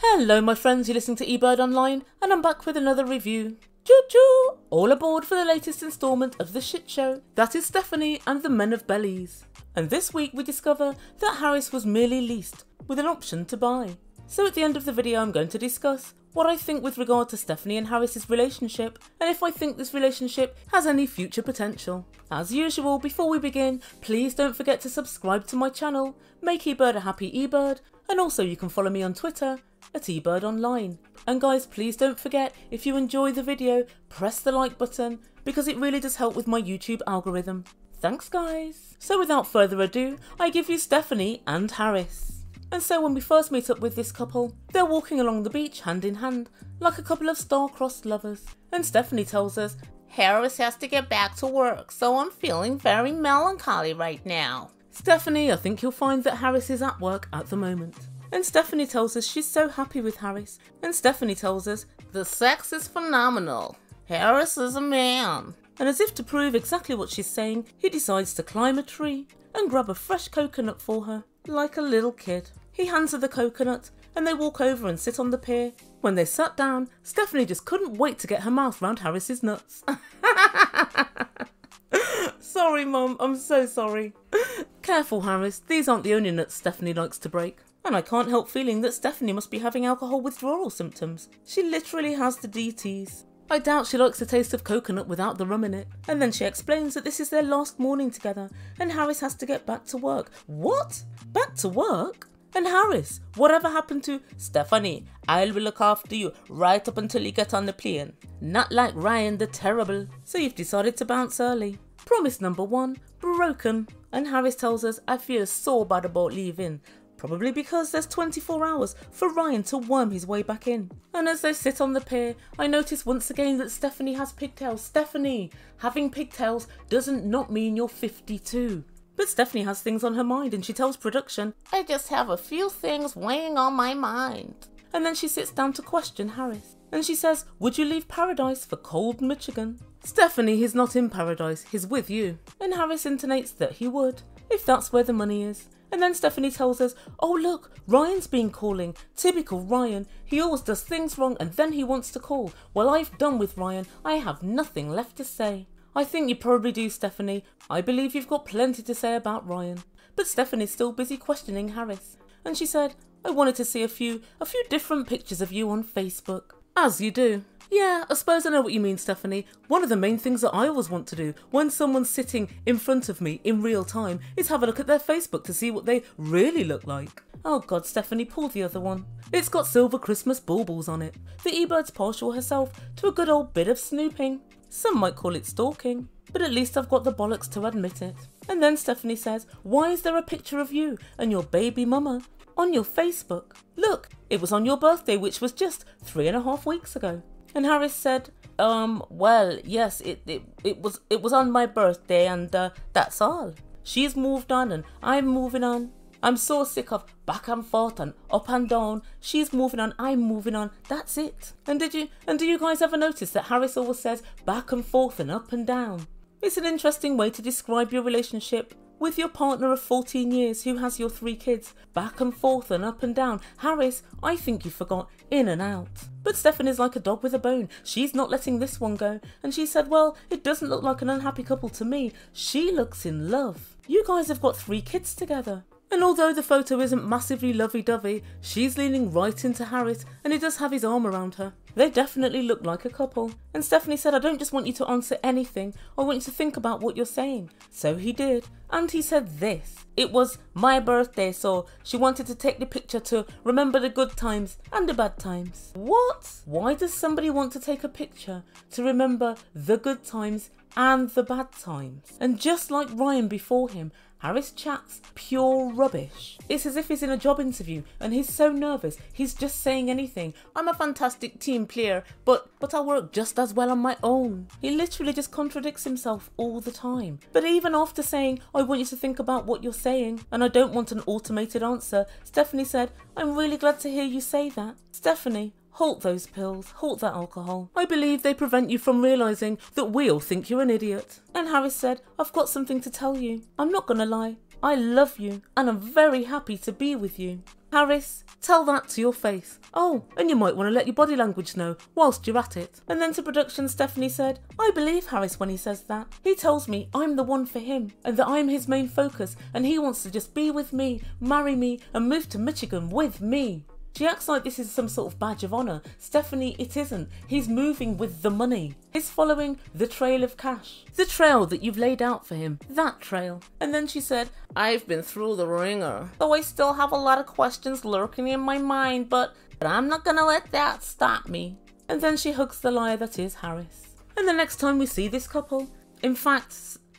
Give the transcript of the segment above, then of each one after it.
Hello my friends, you're listening to Ebird Online and I'm back with another review. Choo choo! All aboard for the latest instalment of the shit show. That is Stephanie and the Men of Bellies. And this week we discover that Harris was merely leased with an option to buy. So at the end of the video I'm going to discuss what I think with regard to Stephanie and Harris's relationship and if I think this relationship has any future potential. As usual, before we begin, please don't forget to subscribe to my channel, make Ebird a happy Ebird, and also you can follow me on Twitter at Ebird Online. And guys, please don't forget, if you enjoy the video, press the like button because it really does help with my YouTube algorithm. Thanks guys! So without further ado, I give you Stephanie and Harris. And so when we first meet up with this couple, they're walking along the beach hand in hand, like a couple of star-crossed lovers. And Stephanie tells us, Harris has to get back to work, so I'm feeling very melancholy right now. Stephanie, I think you'll find that Harris is at work at the moment. And Stephanie tells us she's so happy with Harris. And Stephanie tells us, the sex is phenomenal. Harris is a man. And as if to prove exactly what she's saying, he decides to climb a tree and grab a fresh coconut for her, like a little kid. He hands her the coconut and they walk over and sit on the pier. When they sat down, Stephanie just couldn't wait to get her mouth round Harris's nuts. Sorry Mum, I'm so sorry. Careful Harris, these aren't the only nuts Stephanie likes to break. And I can't help feeling that Stephanie must be having alcohol withdrawal symptoms. She literally has the DTs. I doubt she likes the taste of coconut without the rum in it. And then she explains that this is their last morning together and Harris has to get back to work. What? Back to work? And Harris, whatever happened to Stephanie, I will look after you right up until you get on the plane. Not like Ryan the Terrible. So you've decided to bounce early. Promise number 1, broken. And Harris tells us, I feel so bad about leaving. Probably because there's 24 hours for Ryan to worm his way back in. And as they sit on the pier, I notice once again that Stephanie has pigtails. Stephanie, having pigtails doesn't not mean you're 52. But Stephanie has things on her mind and she tells production, I just have a few things weighing on my mind. And then she sits down to question Harris. And she says, would you leave paradise for cold Michigan? Stephanie, he's not in paradise, he's with you. And Harris intonates that he would, if that's where the money is. And then Stephanie tells us, oh look, Ryan's been calling. Typical Ryan. He always does things wrong and then he wants to call. Well, I've done with Ryan. I have nothing left to say. I think you probably do, Stephanie. I believe you've got plenty to say about Ryan. But Stephanie's still busy questioning Harris. And she said, I wanted to see a few different pictures of you on Facebook. As you do. Yeah, I suppose I know what you mean, Stephanie. One of the main things that I always want to do when someone's sitting in front of me in real time is have a look at their Facebook to see what they really look like. Oh God, Stephanie, pull the other one. It's got silver Christmas baubles on it. The eBird's partial herself to a good old bit of snooping. Some might call it stalking, but at least I've got the bollocks to admit it. And then Stephanie says, why is there a picture of you and your baby mama on your Facebook? Look, it was on your birthday, which was just 3.5 weeks ago. And Harris said, well, yes, it was on my birthday and that's all. She's moved on and I'm moving on. I'm so sick of back and forth and up and down. She's moving on, I'm moving on. That's it. And do you guys ever notice that Harris always says back and forth and up and down? It's an interesting way to describe your relationship with your partner of 14 years who has your 3 kids. Back and forth and up and down. Harris, I think you forgot in and out. But Stephanie's like a dog with a bone. She's not letting this one go. And she said, well, it doesn't look like an unhappy couple to me. She looks in love. You guys have got 3 kids together. And although the photo isn't massively lovey-dovey, she's leaning right into Harris and he does have his arm around her. They definitely look like a couple. And Stephanie said, I don't just want you to answer anything, I want you to think about what you're saying. So he did. And he said this. It was my birthday, so she wanted to take the picture to remember the good times and the bad times. What? Why does somebody want to take a picture to remember the good times and the bad times? And just like Ryan before him, Harris chats pure rubbish. It's as if he's in a job interview and he's so nervous, he's just saying anything. I'm a fantastic team player, but I work just as well on my own. He literally just contradicts himself all the time. But even after saying, I want you to think about what you're saying, and I don't want an automated answer, Stephanie said, I'm really glad to hear you say that. Stephanie, halt those pills, halt that alcohol. I believe they prevent you from realising that we all think you're an idiot. And Harris said, I've got something to tell you. I'm not gonna lie, I love you and I'm very happy to be with you. Harris, tell that to your face. Oh, and you might want to let your body language know whilst you're at it. And then to production, Stephanie said, I believe Harris when he says that. He tells me I'm the one for him and that I'm his main focus and he wants to just be with me, marry me and move to Michigan with me. She acts like this is some sort of badge of honour. Stephanie, it isn't. He's moving with the money. He's following the trail of cash. The trail that you've laid out for him. That trail. And then she said, I've been through the ringer, though I still have a lot of questions lurking in my mind, but I'm not gonna let that stop me. And then she hugs the liar that is Harris. And the next time we see this couple, in fact,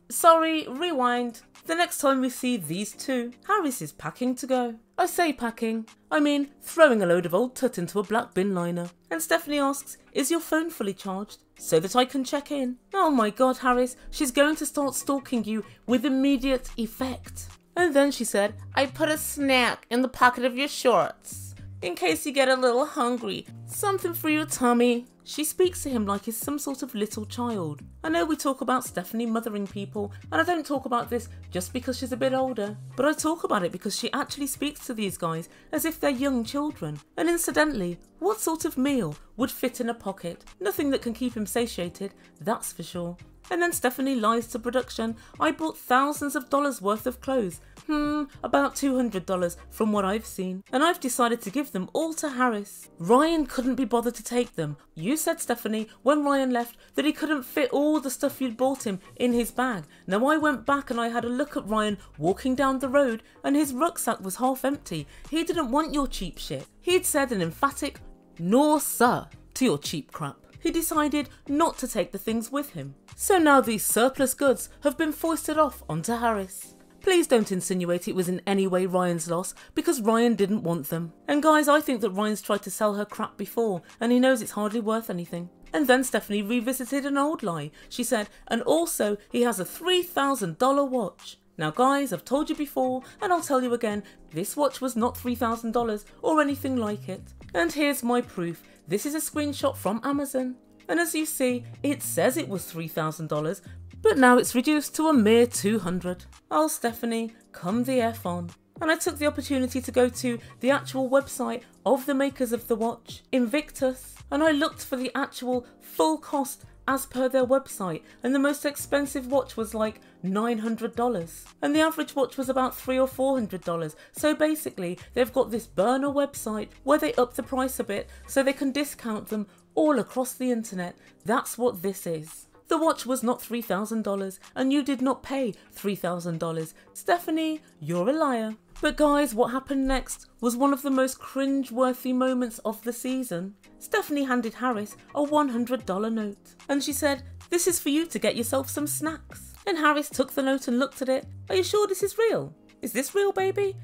sorry, rewind. The next time we see these two, Harris is packing to go. I say packing, I mean throwing a load of old tut into a black bin liner. And Stephanie asks, is your phone fully charged? So that I can check in. Oh my god, Harris, she's going to start stalking you with immediate effect. And then she said, I put a snack in the pocket of your shorts, in case you get a little hungry. Something for your tummy. She speaks to him like he's some sort of little child. I know we talk about Stephanie mothering people, and I don't talk about this just because she's a bit older, but I talk about it because she actually speaks to these guys as if they're young children. And incidentally, what sort of meal would fit in a pocket? Nothing that can keep him satiated, that's for sure. And then Stephanie lies to production. I bought thousands of dollars worth of clothes. About $200 from what I've seen. And I've decided to give them all to Harris. Ryan couldn't be bothered to take them. You said, Stephanie, when Ryan left, that he couldn't fit all the stuff you'd bought him in his bag. Now I went back and I had a look at Ryan walking down the road and his rucksack was half empty. He didn't want your cheap shit. He'd said an emphatic "No sir" to your cheap crap. He decided not to take the things with him. So now these surplus goods have been foisted off onto Harris. Please don't insinuate it was in any way Ryan's loss, because Ryan didn't want them. And guys, I think that Ryan's tried to sell her crap before, and he knows it's hardly worth anything. And then Stephanie revisited an old lie. She said, and also he has a $3,000 watch. Now guys, I've told you before, and I'll tell you again, this watch was not $3,000 or anything like it. And here's my proof. This is a screenshot from Amazon. And as you see, it says it was $3,000, but now it's reduced to a mere $200. Oh, Stephanie, come the F on. And I took the opportunity to go to the actual website of the makers of the watch, Invictus, and I looked for the actual full cost as per their website, and the most expensive watch was like $900, and the average watch was about $300 or $400. So basically, they've got this burner website where they up the price a bit so they can discount them all across the internet. That's what this is. The watch was not $3,000 and you did not pay $3,000. Stephanie, you're a liar. But guys, what happened next was one of the most cringe-worthy moments of the season. Stephanie handed Harris a $100 note and she said, this is for you to get yourself some snacks. And Harris took the note and looked at it. Are you sure this is real? Is this real, baby?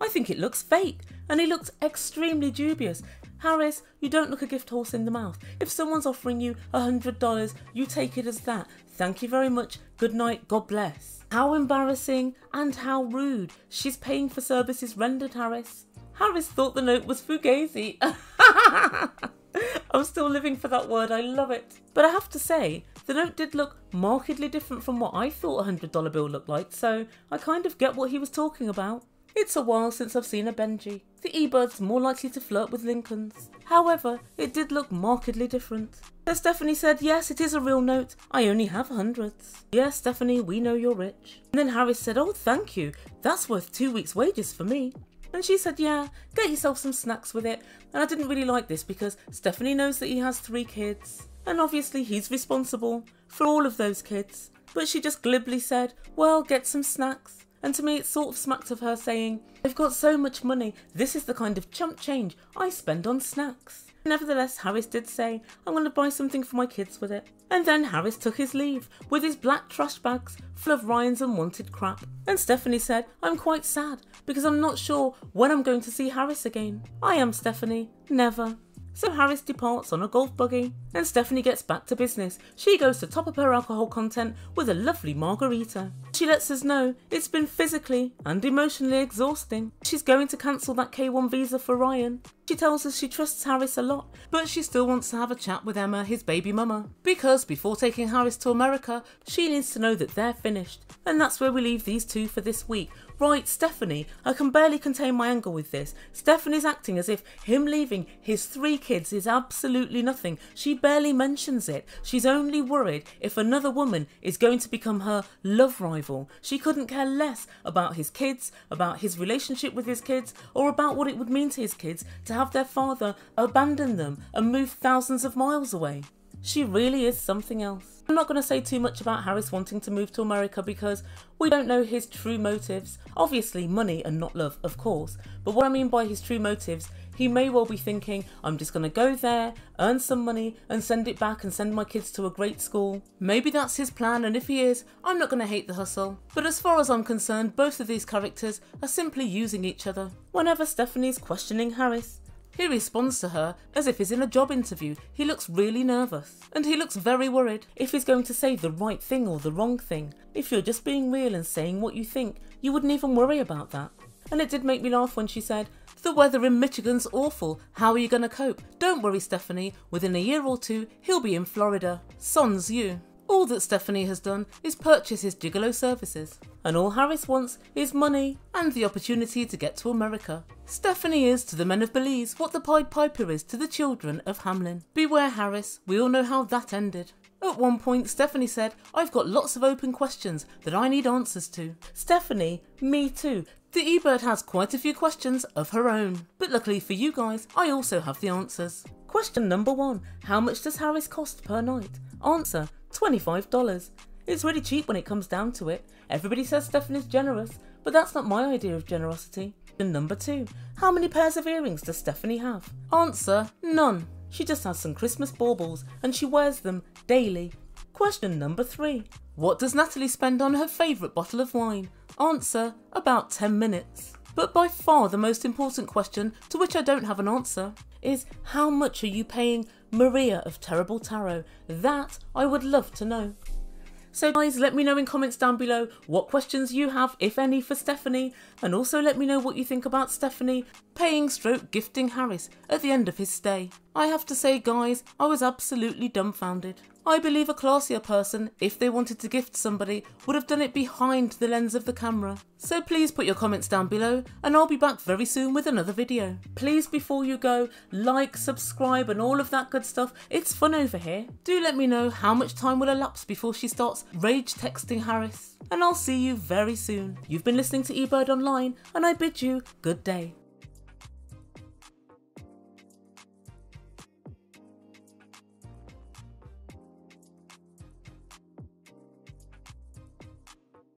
I think it looks fake. And he looked extremely dubious. Harris, you don't look a gift horse in the mouth. If someone's offering you $100, you take it as that. Thank you very much. Good night. God bless. How embarrassing and how rude. She's paying for services rendered, Harris. Harris thought the note was fugazi. I'm still living for that word. I love it. But I have to say, the note did look markedly different from what I thought a $100 bill looked like, so I kind of get what he was talking about. It's a while since I've seen a Benji. The Ebird's more likely to flirt with Lincolns. However, it did look markedly different. So Stephanie said, yes, it is a real note. I only have hundreds. Yes, Stephanie, we know you're rich. And then Harris said, oh, thank you. That's worth 2 weeks' wages for me. And she said, yeah, get yourself some snacks with it. And I didn't really like this because Stephanie knows that he has 3 kids. And obviously he's responsible for all of those kids. But she just glibly said, well, get some snacks. And to me it sort of smacked of her saying, I've got so much money, this is the kind of chump change I spend on snacks. Nevertheless, Harris did say, I'm going to buy something for my kids with it. And then Harris took his leave with his black trash bags full of Ryan's unwanted crap. And Stephanie said, I'm quite sad because I'm not sure when I'm going to see Harris again. I am, Stephanie, never. So Harris departs on a golf buggy and Stephanie gets back to business. She goes to top up her alcohol content with a lovely margarita. She lets us know it's been physically and emotionally exhausting. She's going to cancel that K1 visa for Ryan. She tells us she trusts Harris a lot, but she still wants to have a chat with Emma, his baby mama, because before taking Harris to America, she needs to know that they're finished. And that's where we leave these two for this week. Right, Stephanie, I can barely contain my anger with this. Stephanie's acting as if him leaving his 3 kids is absolutely nothing. She barely mentions it. She's only worried if another woman is going to become her love rival. She couldn't care less about his kids, about his relationship with his kids, or about what it would mean to his kids to have their father abandon them and move thousands of miles away. She really is something else. I'm not going to say too much about Harris wanting to move to America because we don't know his true motives. Obviously money and not love, of course. But what I mean by his true motives, he may well be thinking, I'm just going to go there, earn some money and send it back and send my kids to a great school. Maybe that's his plan, and if he is, I'm not going to hate the hustle. But as far as I'm concerned, both of these characters are simply using each other. Whenever Stephanie's questioning Harris, he responds to her as if he's in a job interview. He looks really nervous and he looks very worried if he's going to say the right thing or the wrong thing. If you're just being real and saying what you think, you wouldn't even worry about that. And it did make me laugh when she said, the weather in Michigan's awful, how are you going to cope? Don't worry, Stephanie, within a year or 2 he'll be in Florida. Sans you. All that Stephanie has done is purchase his gigolo services, and all Harris wants is money and the opportunity to get to America. Stephanie is to the men of Belize what the Pied Piper is to the children of Hamelin. Beware Harris, we all know how that ended. At one point, Stephanie said, I've got lots of open questions that I need answers to. Stephanie, me too. The Ebird has quite a few questions of her own. But luckily for you guys, I also have the answers. Question number 1. How much does Harris cost per night? Answer, $25. It's really cheap when it comes down to it. Everybody says Stephanie's generous, but that's not my idea of generosity. And number 2. How many pairs of earrings does Stephanie have? Answer, none. She just has some Christmas baubles and she wears them daily. Question number 3. What does Natalie spend on her favourite bottle of wine? Answer, about 10 minutes. But by far the most important question, to which I don't have an answer, is how much are you paying Maria of Terrible Tarot? That I would love to know. So guys, let me know in comments down below what questions you have, if any, for Stephanie, and also let me know what you think about Stephanie paying / gifting Harris at the end of his stay. I have to say guys, I was absolutely dumbfounded. I believe a classier person, if they wanted to gift somebody, would have done it behind the lens of the camera. So please put your comments down below and I'll be back very soon with another video. Please, before you go, like, subscribe and all of that good stuff. It's fun over here. Do let me know how much time will elapse before she starts rage texting Harris. And I'll see you very soon. You've been listening to Ebird Online and I bid you good day.